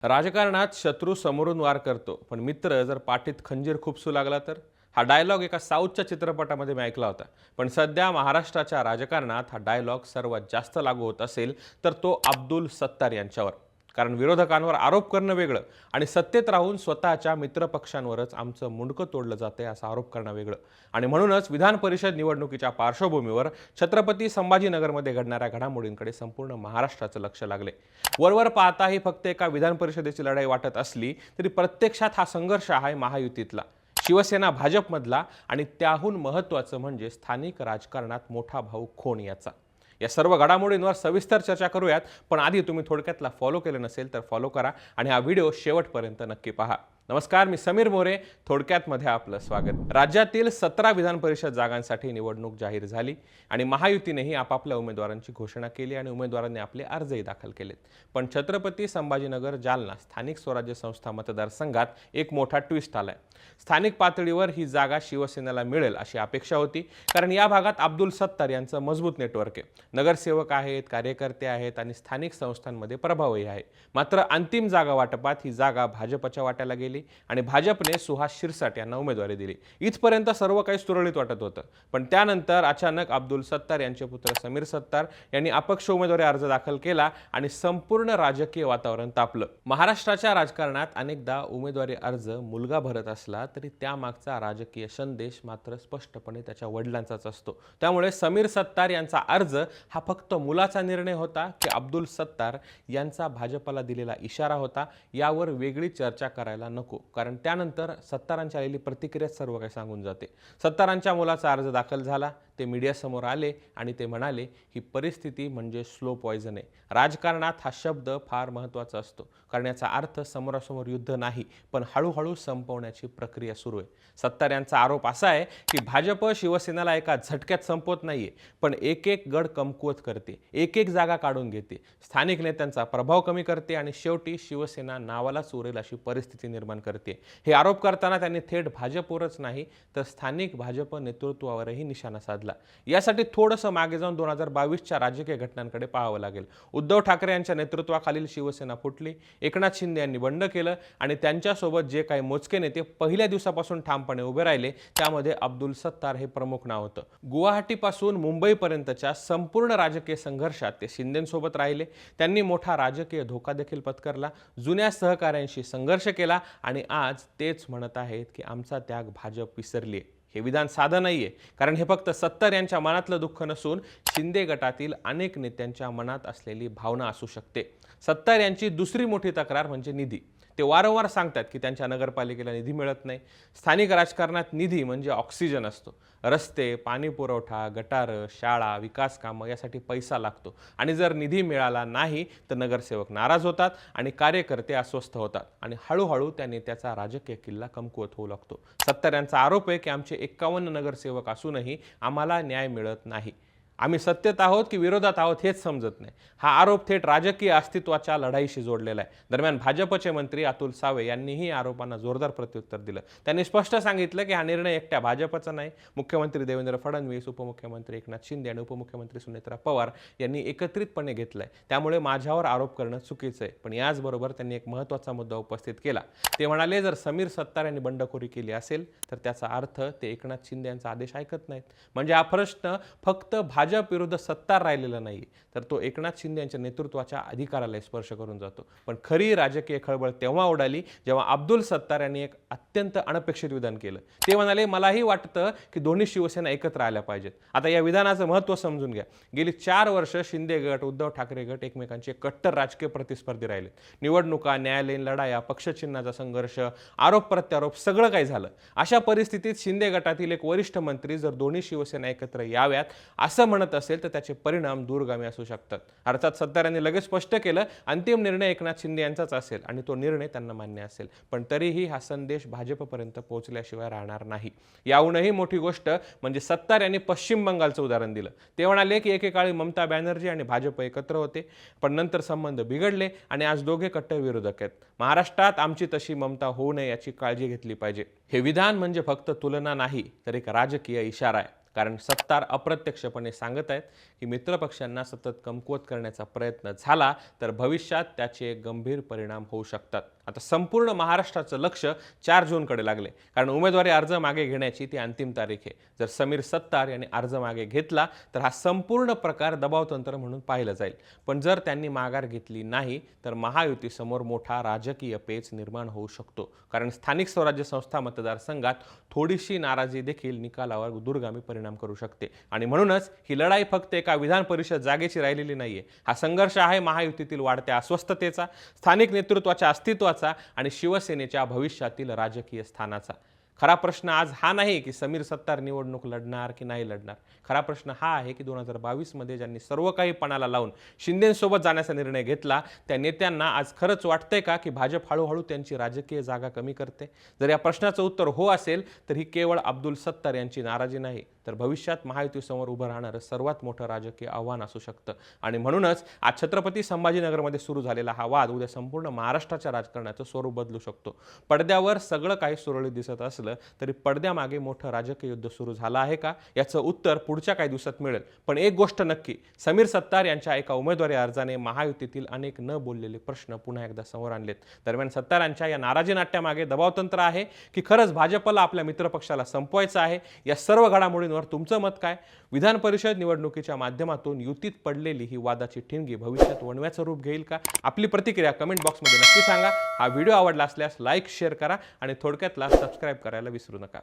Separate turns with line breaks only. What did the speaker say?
राजकारणात शत्रू समोरून वार करतो, पण मित्र जर पाठीत खंजीर खुपसू लागला तर? हा डायलॉग एका साऊथच्या चित्रपटामध्ये मी ऐकला होता. पण सध्या महाराष्ट्राच्या राजकारणात हा डायलॉग सर्वात जास्त लागू होत असेल तर तो अब्दुल सत्तार यांच्यावर. कारण विरोधकांवर आरोप करणं वेगळं आणि सत्तेत राहून स्वतःच्या मित्रपक्षांवरच आमचं मुंडकं तोडलं जाते असा आरोप करणं वेगळं. आणि म्हणूनच विधान परिषद निवडणुकीच्या पार्श्वभूमीवर छत्रपती संभाजीनगरमध्ये घडणाऱ्या घडामोडींकडे संपूर्ण महाराष्ट्राचं लक्ष लागले. वरवर पाहता ही फक्त एका विधान परिषदेची लढाई वाटत असली तरी प्रत्यक्षात हा संघर्ष आहे महायुतीतला, शिवसेना भाजपमधला आणि त्याहून महत्त्वाचं म्हणजे स्थानिक राजकारणात मोठा भाऊ कोण याचा. या सर्व घडामोडींवर सविस्तर चर्चा करूयात, पण आधी तुम्ही थोडक्यातला फॉलो केलं नसेल तर फॉलो करा आणि हा व्हिडिओ शेवटपर्यंत नक्की पहा. नमस्कार, मी समीर मोरे. थोडक्यात मध्ये आपलं स्वागत. राज्यातील 17 विधान परिषद जागांसाठी निवडणूक जाहीर झाली आणि महायुतीनेही आपापल्या उमेदवारांची घोषणा केली आणि उमेदवारांनी आपले अर्जही दाखल केलेत. पण छत्रपती संभाजीनगर जालना स्थानिक स्वराज्य संस्था मतदारसंघात एक मोठा ट्विस्ट आलाय. स्थानिक पातळीवर ही जागा शिवसेनेला मिळेल अशी अपेक्षा होती, कारण या भागात अब्दुल सत्तार यांचं मजबूत नेटवर्क आहे. नगरसेवक आहेत, कार्यकर्ते आहेत आणि स्थानिक संस्थांमध्ये प्रभावही आहे. मात्र अंतिम जागा वाटपात ही जागा भाजपच्या वाट्याला गेली आणि भाजपने सुहास शिरसाट यांना उमेदवारी दिली. इथपर्यंत सर्व काही सुरळीत वाटत होतं, पण त्यानंतर अचानक अब्दुल सत्तार यांचे पुत्र समीर सत्तार यांनी अपक्ष उमेदवारी अर्ज दाखल केला आणि संपूर्ण राजकीय वातावरण तापलं. महाराष्ट्राच्या राजकारणात अनेकदा उमेदवारी अर्ज मुलगा भरत असला तरी त्यामागचा राजकीय संदेश मात्र स्पष्टपणे त्याच्या वडिलांचाच असतो. त्यामुळे समीर सत्तार यांचा अर्ज हा फक्त मुलाचा निर्णय होता की अब्दुल सत्तार यांचा भाजपला दिलेला इशारा होता, यावर वेगळी चर्चा करायला नको, कारण त्यानंतर सत्तारांच्या आलेली प्रतिक्रिया सर्व काही सांगून जाते. सत्तारांच्या मुलाचा अर्ज दाखल झाला, ते मीडियासमोर आले आणि ते म्हणाले ही परिस्थिती म्हणजे स्लो पॉइझन आहे. राजकारणात हा शब्द फार महत्त्वाचा असतो, कारण याचा अर्थ समोरासमोर युद्ध नाही, पण हळूहळू संपवण्याची प्रक्रिया सुरू आहे. सत्तार यांचा आरोप असा आहे की भाजप शिवसेनेला एका झटक्यात संपवत नाहीये, पण एक एक गड कमकुवत करते, एक एक जागा काढून घेते, स्थानिक नेत्यांचा प्रभाव कमी करते आणि शेवटी शिवसेना नावालाच उरेल अशी परिस्थिती निर्माण करते. हे आरोप करताना त्यांनी थेट भाजपवरच नाही तर स्थानिक भाजप नेतृत्वावरही निशाणा साधला. यासाठी थोडंसं मागे जाऊन 2022च्या राजकीय घटनांकडे पाहावं लागेल. उद्धव ठाकरे यांच्या नेतृत्वाखालील शिवसेना फुटली, एकनाथ शिंदे यांनी बंड केलं आणि त्यांच्यासोबत जे काही मोजके नेते पहिल्या दिवसापासून ठामपणे उभे राहिले त्यामध्ये अब्दुल सत्तार हे प्रमुख नाव होतं. गुवाहाटीपासून मुंबईपर्यंतच्या संपूर्ण राजकीय संघर्षात ते शिंदेंसोबत राहिले. त्यांनी मोठा राजकीय धोका देखील पत्करला, जुन्या सहकाऱ्यांशी संघर्ष केला आणि आज तेच म्हणत आहेत की आमचा त्याग भाजप विसरली. हे विधान साधं नाहीये, कारण हे फक्त सत्तार यांच्या मनातलं दुःख नसून शिंदे गटातील अनेक नेत्यांच्या मनात असलेली भावना असू शकते. सत्तार यांची दुसरी मोठी तक्रार म्हणजे निधी. ते वारंवार सांगतात की त्यांच्या नगरपालिकेला निधी मिळत नाही. स्थानिक राजकारणात निधी म्हणजे ऑक्सिजन असतो. रस्ते, पाणी पुरवठा, गटार, शाळा, विकास कामं यासाठी पैसा लागतो आणि जर निधी मिळाला नाही तर नगरसेवक नाराज होतात आणि कार्यकर्ते अस्वस्थ होतात आणि हळूहळू त्या नेत्याचा राजकीय किल्ला कमकुवत होऊ लागतो. सत्तार यांचा आरोप आहे की आमचे 51 नगरसेवक असूनही आम्हाला न्याय मिळत नाही. आम्ही सत्तेत आहोत की विरोधात आहोत हेच समजत नाही. हा आरोप थेट राजकीय अस्तित्वाच्या लढाईशी जोडलेला आहे. दरम्यान भाजपचे मंत्री अतुल सावे यांनीही आरोपांना जोरदार प्रत्युत्तर दिलं. त्यांनी स्पष्ट सांगितलं की हा निर्णय एकट्या भाजपचा नाही. मुख्यमंत्री देवेंद्र फडणवीस, उपमुख्यमंत्री एकनाथ शिंदे आणि उपमुख्यमंत्री सुनेत्रा पवार यांनी एकत्रितपणे घेतलाय. त्यामुळे माझ्यावर आरोप करणं चुकीचं आहे. पण याचबरोबर त्यांनी एक महत्त्वाचा मुद्दा उपस्थित केला. ते म्हणाले जर समीर सत्तार यांनी बंडखोरी केली असेल तर त्याचा अर्थ ते एकनाथ शिंदे यांचा आदेश ऐकत नाहीत. म्हणजे हा प्रश्न फक्त भाजप विरुद्ध सत्तार राहिलेला नाही, तर तो एकनाथ शिंदे यांच्या नेतृत्वाच्या अधिकाराला स्पर्श करून जातो. पण खरी राजकीय खळबळ तेव्हा उडाली जेव्हा अब्दुल सत्तार यांनी एक अत्यंत अनपेक्षित विधान केलं. ते म्हणाले मलाही वाटतं की दोन्ही शिवसेना एकत्र आल्या पाहिजेत. आता या विधानाचं महत्त्व समजून घ्या. गेली 4 वर्ष शिंदे गट, उद्धव ठाकरे गट एकमेकांचे कट्टर राजकीय प्रतिस्पर्धी राहिले. निवडणुका, न्यायालयीन लढाया, पक्षचिन्हाचा संघर्ष, आरोप प्रत्यारोप सगळं काही झालं. अशा परिस्थितीत शिंदे गटातील एक वरिष्ठ मंत्री जर दोन्ही शिवसेना एकत्र याव्यात असं म्हणत असेल तर त्याचे परिणाम दूरगामी असू शकतात. अर्थात सत्तार यांनी लगेच स्पष्ट केलं अंतिम निर्णय एकनाथ शिंदे यांचाच असेल आणि तो निर्णय त्यांना मान्य असेल. पण तरीही हा संदेश भाजपपर्यंत पोहोचल्याशिवाय राहणार नाही. याहूनही मोठी गोष्ट म्हणजे सत्तार यांनी पश्चिम बंगालचं उदाहरण दिलं. ते म्हणाले की एकेकाळी ममता बॅनर्जी आणि भाजप एकत्र होते, पण नंतर संबंध बिघडले आणि आज दोघे कट्टर विरोधक आहेत. महाराष्ट्रात आमची तशी ममता होऊ नये याची काळजी घेतली पाहिजे. हे विधान म्हणजे फक्त तुलना नाही तर एक राजकीय इशारा आहे. कारण सत्तार अप्रत्यक्षपणे सांगत आहेत की मित्रपक्षांना सतत कमकुवत करण्याचा प्रयत्न झाला तर भविष्यात त्याचे गंभीर परिणाम होऊ शकतात. आता संपूर्ण महाराष्ट्राचं लक्ष 4 जूनकडे लागले, कारण उमेदवारी अर्ज मागे घेण्याची ती अंतिम तारीख आहे. जर समीर सत्तार यांनी अर्ज मागे घेतला तर हा संपूर्ण प्रकार दबावतंत्र म्हणून पाहिलं जाईल. पण जर त्यांनी माघार घेतली नाही तर महायुतीसमोर मोठा राजकीय पेच निर्माण होऊ शकतो. कारण स्थानिक स्वराज्य संस्था मतदारसंघात थोडीशी नाराजी देखील निकालावर दूरगामी परिणाम करू शकते. आणि म्हणूनच ही लढाई फक्त एका विधान परिषद जागेची राहिलेली नाहीये. हा संघर्ष आहे महायुतीतील वाढत्या अस्वस्थतेचा, स्थानिक नेतृत्वाच्या अस्तित्वाचा आणि शिवसेनेच्या भविष्यातील राजकीय स्थानाचा. खरा प्रश्न आज हा नाही की समीर सत्तार निवडणूक लढणार की नाही लढणार. खरा प्रश्न हा आहे की 2022 मध्ये ज्यांनी सर्व काही पणाला लावून शिंदेसोबत जाण्याचा निर्णय घेतला त्या नेत्यांना आज खरंच वाटतंय का की भाजप हळूहळू त्यांची राजकीय जागा कमी करते. जर या प्रश्नाचं उत्तर हो असेल तर ही केवळ अब्दुल सत्तार यांची नाराजी नाही तर भविष्यात महायुतीसमोर उभं राहणारं सर्वात मोठं राजकीय आव्हान असू शकतं. आणि म्हणूनच आज छत्रपती संभाजीनगरमध्ये सुरू झालेला हा वाद उद्या संपूर्ण महाराष्ट्राच्या राजकारणाचं स्वरूप बदलू शकतो. पडद्यावर सगळं काही सुरळीत दिसत असलं तरी पडद्यामागे मोठं राजकीय युद्ध सुरू झालं आहे का याचं उत्तर पुढच्या काही दिवसात मिळेल. पण एक गोष्ट नक्की, समीर सत्तार यांच्या एका उमेदवारी अर्जाने महायुतीतील अनेक न बोललेले प्रश्न पुन्हा एकदा समोर आणलेत. दरम्यान सत्तारांच्या या नाराजी नाट्यामागे दबावतंत्र आहे की खरंच भाजपला आपल्या मित्रपक्षाला संपवायचं आहे? या सर्व घडामोडींवर तुमचं मत काय? विधान परिषद निवडणुकीच्या माध्यमातून युतीत पडलेली ही वादाची ठिणगी भविष्यात वणव्याचं रूप घेईल का? आपली प्रतिक्रिया कमेंट बॉक्समध्ये नक्की सांगा. हा व्हिडिओ आवडला असल्यास लाईक शेअर करा आणि थोडक्यातला सबस्क्राईब करायला विसरू नका.